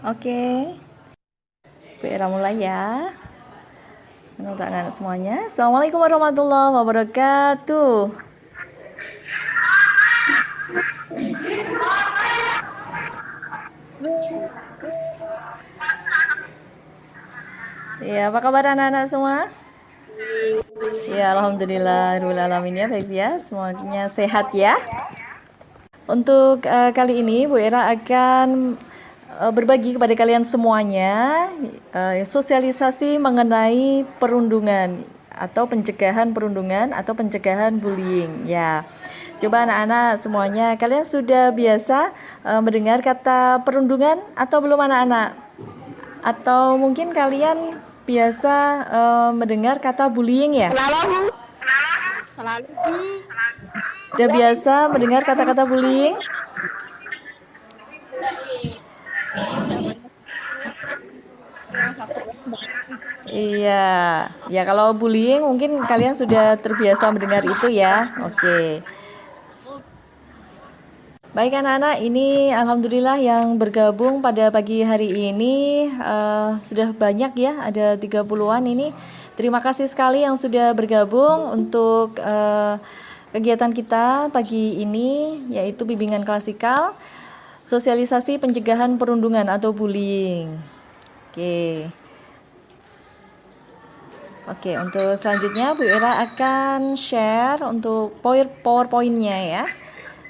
Oke, Bu Era mulai ya. Untuk anak-anak semuanya. Assalamualaikum warahmatullahi wabarakatuh. Ya, apa kabar anak-anak semua? Ya, alhamdulillah, alamin ya, baik ya. Semuanya sehat ya. Untuk kali ini Bu Era akan berbagi kepada kalian semuanya sosialisasi mengenai perundungan atau pencegahan perundungan atau pencegahan bullying ya. Coba anak-anak semuanya, kalian sudah biasa mendengar kata perundungan atau belum anak-anak? Atau mungkin kalian biasa mendengar kata bullying ya? Selalu Udah biasa mendengar kata-kata bullying? Iya, ya kalau bullying mungkin kalian sudah terbiasa mendengar itu ya. Oke. Baik anak-anak, ini alhamdulillah yang bergabung pada pagi hari ini sudah banyak ya, ada 30-an ini. Terima kasih sekali yang sudah bergabung untuk kegiatan kita pagi ini, yaitu bimbingan klasikal, sosialisasi pencegahan perundungan atau bullying. Oke. Oke, untuk selanjutnya Bu Ira akan share untuk PowerPoint-nya ya.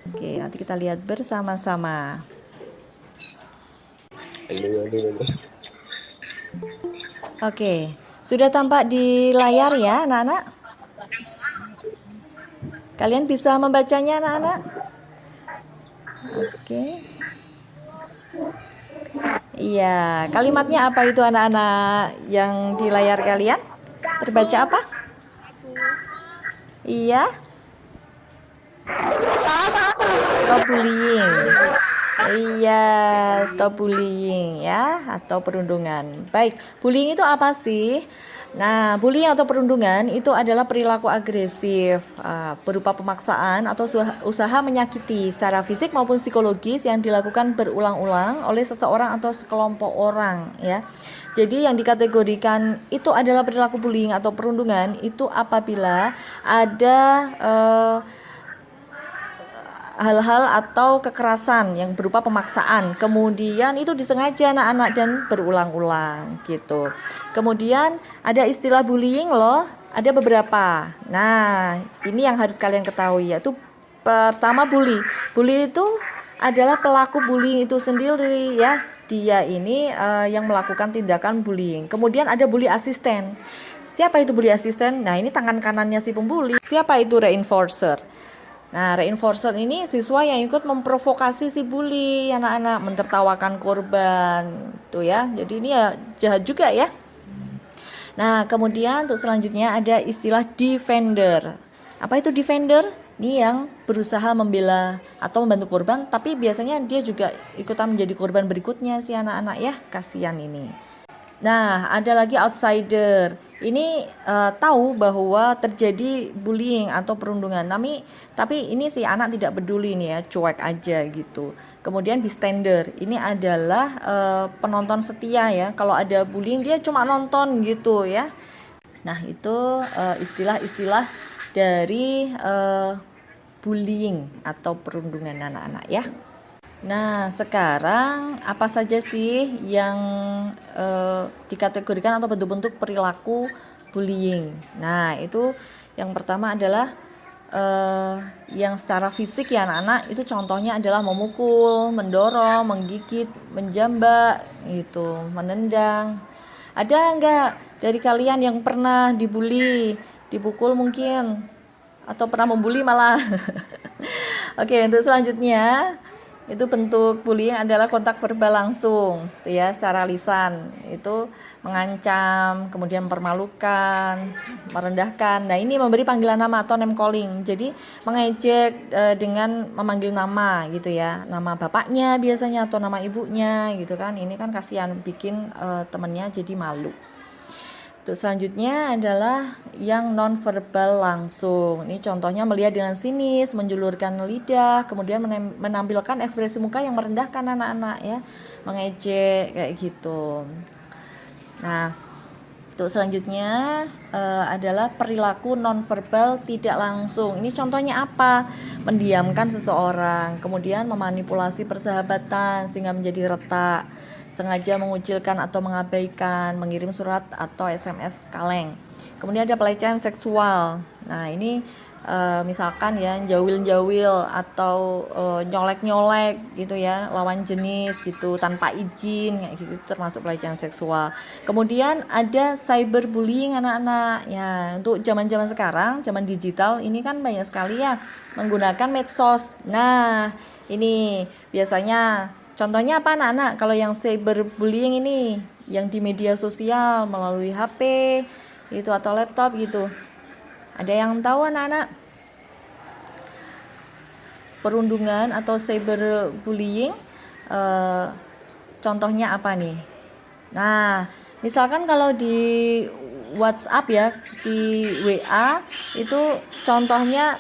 Oke, nanti kita lihat bersama-sama. Oke, sudah tampak di layar ya anak-anak? Kalian bisa membacanya anak-anak? Oke. Iya, kalimatnya apa itu anak-anak yang di layar kalian? Terbaca apa? Iya. Stop bullying. Iya, stop bullying ya atau perundungan. Baik, bullying itu apa sih? Nah, bullying atau perundungan itu adalah perilaku agresif berupa pemaksaan atau usaha menyakiti secara fisik maupun psikologis yang dilakukan berulang-ulang oleh seseorang atau sekelompok orang ya. Jadi yang dikategorikan itu adalah perilaku bullying atau perundungan itu apabila ada hal-hal atau kekerasan yang berupa pemaksaan, kemudian itu disengaja anak-anak dan berulang-ulang gitu. Kemudian ada istilah bullying loh, ada beberapa. Nah, ini yang harus kalian ketahui yaitu pertama bully. Bully itu adalah pelaku bullying itu sendiri ya. Dia ini yang melakukan tindakan bullying. Kemudian ada bully asisten. Siapa itu bully asisten? Nah, ini tangan kanannya si pembuli. Siapa itu reinforcer? Nah, reinforcer ini siswa yang ikut memprovokasi si bully, anak-anak mentertawakan korban, tuh ya. Jadi ini ya jahat juga ya. Nah, kemudian untuk selanjutnya ada istilah defender. Apa itu defender? Ini yang berusaha membela atau membantu korban, tapi biasanya dia juga ikutan menjadi korban berikutnya si anak-anak ya. Kasihan ini. Nah, ada lagi outsider. Ini tahu bahwa terjadi bullying atau perundungan. Tapi ini si anak tidak peduli nih ya, cuek aja gitu. Kemudian bystander. Ini adalah penonton setia ya. Kalau ada bullying dia cuma nonton gitu ya. Nah, itu istilah-istilah dari bullying atau perundungan anak-anak ya. Nah, sekarang apa saja sih yang dikategorikan atau bentuk-bentuk perilaku bullying? Nah, itu yang pertama adalah yang secara fisik ya anak-anak, itu contohnya adalah memukul, mendorong, menggigit, menjambak, gitu, menendang. Ada enggak dari kalian yang pernah dibully, dipukul mungkin, atau pernah membuli malah? Oke, untuk selanjutnya itu bentuk bullying adalah kontak verbal langsung tuh ya, secara lisan itu mengancam, kemudian mempermalukan, merendahkan. Nah, ini memberi panggilan nama atau name calling, jadi mengejek dengan memanggil nama gitu ya, nama bapaknya biasanya atau nama ibunya gitu kan. Ini kan kasihan, bikin temennya jadi malu. Untuk selanjutnya adalah yang nonverbal langsung. Ini contohnya melihat dengan sinis, menjulurkan lidah, kemudian menampilkan ekspresi muka yang merendahkan anak-anak ya, mengejek kayak gitu. Nah, untuk selanjutnya adalah perilaku nonverbal tidak langsung. Ini contohnya apa? Mendiamkan seseorang, kemudian memanipulasi persahabatan sehingga menjadi retak, sengaja mengucilkan atau mengabaikan, mengirim surat atau SMS kaleng. Kemudian ada pelecehan seksual. Nah, ini misalkan ya jawil-jawil atau nyolek-nyolek gitu ya, lawan jenis gitu tanpa izin kayak gitu, termasuk pelecehan seksual. Kemudian ada cyberbullying anak-anak. Ya, untuk zaman-zaman sekarang, zaman digital ini kan banyak sekali ya menggunakan medsos. Nah, ini biasanya contohnya apa anak-anak? Kalau yang cyberbullying ini yang di media sosial melalui HP itu atau laptop gitu. Ada yang tahu anak-anak? Perundungan atau cyberbullying contohnya apa nih? Nah, misalkan kalau di WhatsApp ya, di WA itu contohnya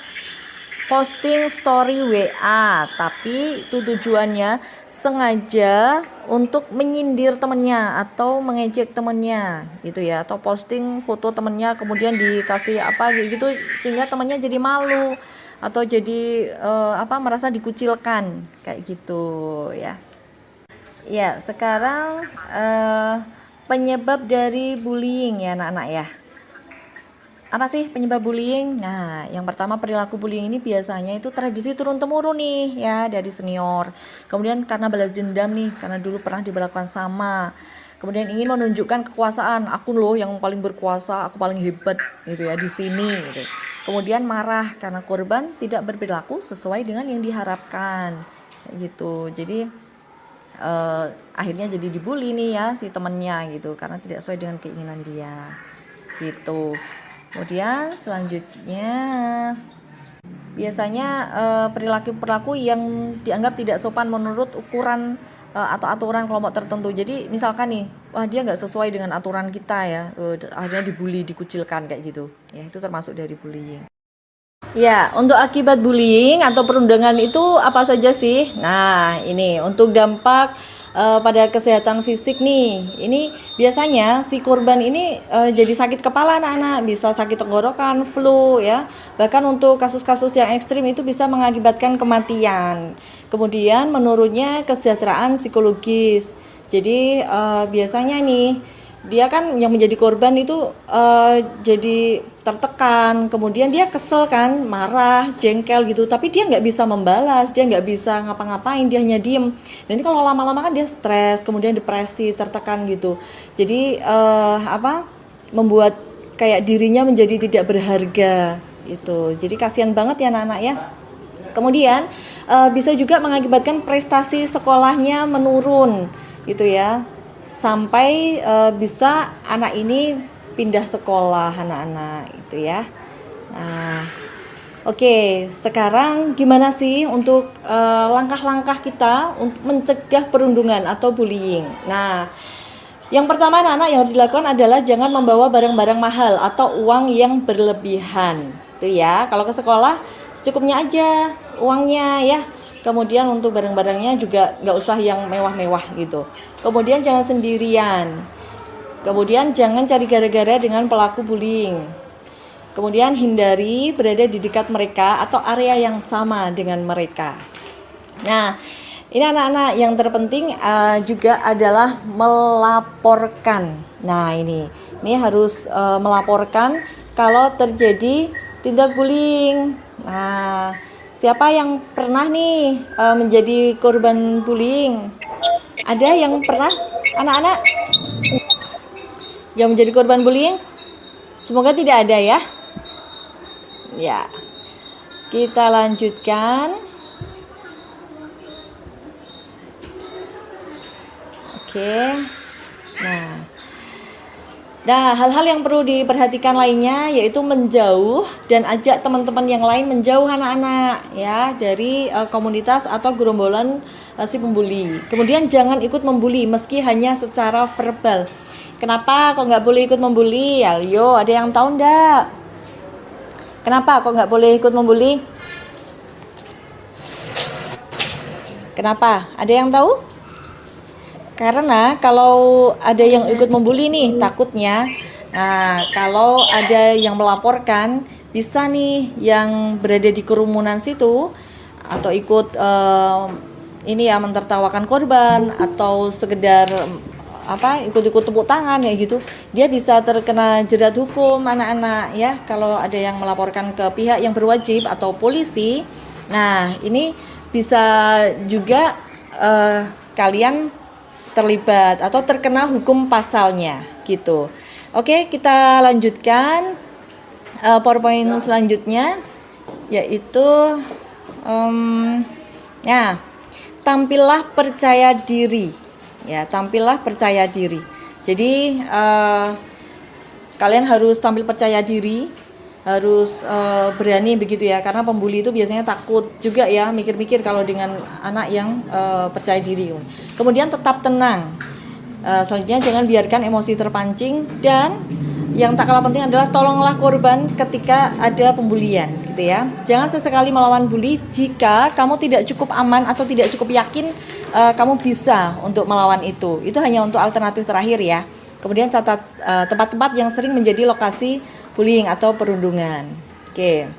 posting story WA, tapi itu tujuannya sengaja untuk menyindir temennya atau mengejek temennya gitu ya, atau posting foto temennya kemudian dikasih apa gitu sehingga temennya jadi malu atau jadi merasa dikucilkan kayak gitu ya. Ya, sekarang penyebab dari bullying ya anak-anak ya. Apa sih penyebab bullying? Nah, yang pertama perilaku bullying ini biasanya itu tradisi turun-temurun nih ya dari senior. Kemudian karena balas dendam nih, karena dulu pernah diberlakukan sama. Kemudian ingin menunjukkan kekuasaan, aku loh yang paling berkuasa, aku paling hebat gitu ya di sini gitu. Kemudian marah karena korban tidak berperilaku sesuai dengan yang diharapkan gitu. Jadi akhirnya jadi dibully nih ya si temennya gitu karena tidak sesuai dengan keinginan dia gitu. Kemudian selanjutnya biasanya perilaku-perilaku yang dianggap tidak sopan menurut ukuran atau aturan kelompok tertentu. Jadi misalkan nih, wah dia nggak sesuai dengan aturan kita ya, akhirnya dibully, dikucilkan kayak gitu. Ya itu termasuk dari bullying. Ya, untuk akibat bullying atau perundungan itu apa saja sih? Nah, ini untuk dampak pada kesehatan fisik nih. Ini biasanya si korban ini jadi sakit kepala anak-anak, bisa sakit tenggorokan, flu ya. Bahkan untuk kasus-kasus yang ekstrim itu bisa mengakibatkan kematian. Kemudian menurunnya kesejahteraan psikologis. Jadi biasanya nih dia kan yang menjadi korban itu jadi tertekan, kemudian dia kesel kan, marah, jengkel gitu, tapi dia nggak bisa membalas, dia nggak bisa ngapa-ngapain, dia hanya diem. Dan ini kalau lama-lama kan dia stres, kemudian depresi, tertekan gitu. Jadi membuat kayak dirinya menjadi tidak berharga gitu. Jadi kasihan banget ya anak-anak ya. Kemudian bisa juga mengakibatkan prestasi sekolahnya menurun gitu ya. Sampai bisa anak ini pindah sekolah anak-anak itu ya. Nah, oke, sekarang gimana sih untuk langkah-langkah kita untuk mencegah perundungan atau bullying? Nah, yang pertama anak-anak yang harus dilakukan adalah jangan membawa barang-barang mahal atau uang yang berlebihan. Itu ya, kalau ke sekolah secukupnya aja uangnya ya. Kemudian untuk barang-barangnya juga nggak usah yang mewah-mewah gitu. Kemudian jangan sendirian. Kemudian jangan cari gara-gara dengan pelaku bullying. Kemudian hindari berada di dekat mereka atau area yang sama dengan mereka. Nah, ini anak-anak yang terpenting juga adalah melaporkan. Nah, ini harus melaporkan kalau terjadi tindak bullying. Nah, siapa yang pernah nih menjadi korban bullying? Ada yang pernah? Anak-anak yang menjadi korban bullying? Semoga tidak ada ya. Ya. Kita lanjutkan. Oke. Nah, hal-hal yang perlu diperhatikan lainnya yaitu menjauh dan ajak teman-teman yang lain menjauh anak-anak ya dari komunitas atau gerombolan si pembuli. Kemudian jangan ikut membuli meski hanya secara verbal. Kenapa kok nggak boleh ikut membuli? Ayo, ada yang tahu ndak? Kenapa kok nggak boleh ikut membuli? Kenapa? Ada yang tahu? Karena kalau ada yang ikut membuli nih, takutnya, nah kalau ada yang melaporkan, bisa nih yang berada di kerumunan situ atau ikut ini ya mentertawakan korban atau sekedar ikut-ikut tepuk tangan ya gitu, dia bisa terkena jerat hukum anak-anak ya kalau ada yang melaporkan ke pihak yang berwajib atau polisi. Nah ini bisa juga kalian terlibat atau terkena hukum pasalnya gitu. Oke, kita lanjutkan PowerPoint selanjutnya, yaitu tampillah percaya diri. Ya, tampillah percaya diri. Jadi kalian harus tampil percaya diri, harus berani begitu ya, karena pembuli itu biasanya takut juga ya, mikir-mikir kalau dengan anak yang percaya diri. Kemudian tetap tenang. Selanjutnya jangan biarkan emosi terpancing, dan yang tak kalah penting adalah tolonglah korban ketika ada pembulian gitu ya. Jangan sesekali melawan bully jika kamu tidak cukup aman atau tidak cukup yakin kamu bisa untuk melawan itu. Itu hanya untuk alternatif terakhir ya. Kemudian catat tempat-tempat yang sering menjadi lokasi bullying atau perundungan. Oke.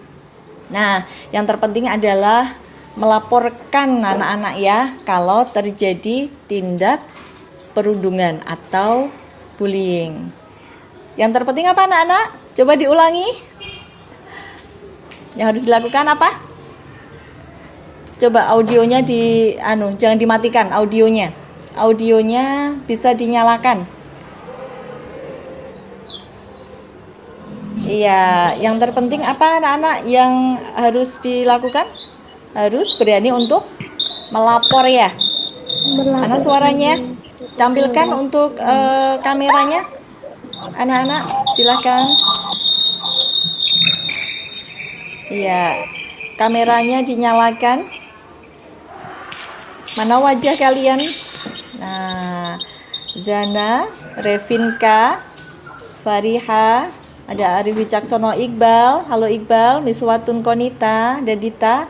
Nah, yang terpenting adalah melaporkan anak-anak ya kalau terjadi tindak perundungan atau bullying. Yang terpenting apa anak-anak? Coba diulangi. Yang harus dilakukan apa? Coba audionya jangan dimatikan audionya. Audionya bisa dinyalakan. Iya, yang terpenting apa anak-anak yang harus dilakukan? Harus berani untuk melapor ya. Mana suaranya? Tampilkan untuk kameranya. Anak-anak, silakan. Iya, kameranya dinyalakan. Mana wajah kalian? Nah, Zana, Revinka, Fariha, ada Arif Wicaksono Iqbal. Halo Iqbal, Miswatun Konita, Dadita.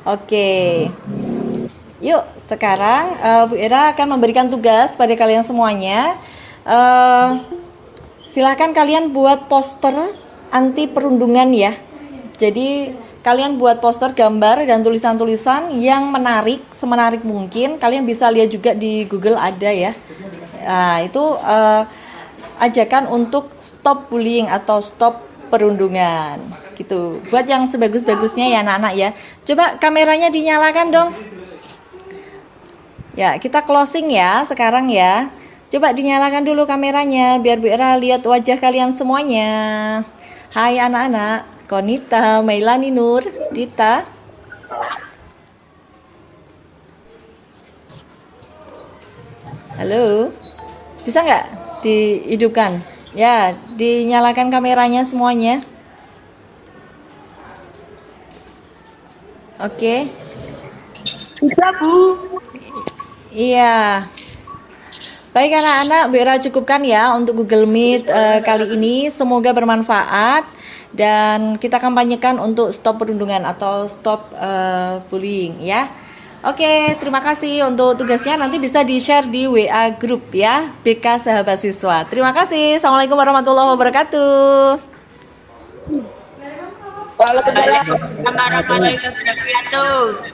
Oke. Yuk, sekarang Bu Era akan memberikan tugas pada kalian semuanya. Silahkan kalian buat poster anti perundungan ya. Jadi kalian buat poster gambar dan tulisan-tulisan yang menarik, semenarik mungkin. Kalian bisa lihat juga di Google ada ya. Nah, itu ajakan untuk stop bullying atau stop perundungan gitu. Buat yang sebagus-bagusnya ya anak-anak ya. Coba kameranya dinyalakan dong. Ya, kita closing ya sekarang ya. Coba dinyalakan dulu kameranya biar Bu Era lihat wajah kalian semuanya. Hai anak-anak, Konita, Mailani Nur, Dita. Halo, bisa nggak dihidupkan? Ya, dinyalakan kameranya semuanya. Oke. Bisa, Bu. Iya. Baik anak-anak, Bu Era cukupkan ya untuk Google Meet kali ini. Semoga bermanfaat dan kita kampanyekan untuk stop perundungan atau stop bullying ya. Oke, terima kasih untuk tugasnya. Nanti bisa di-share di WA Group ya, BK Sahabat Siswa. Terima kasih. Assalamualaikum warahmatullahi wabarakatuh. Waalaikumsalam warahmatullahi wabarakatuh.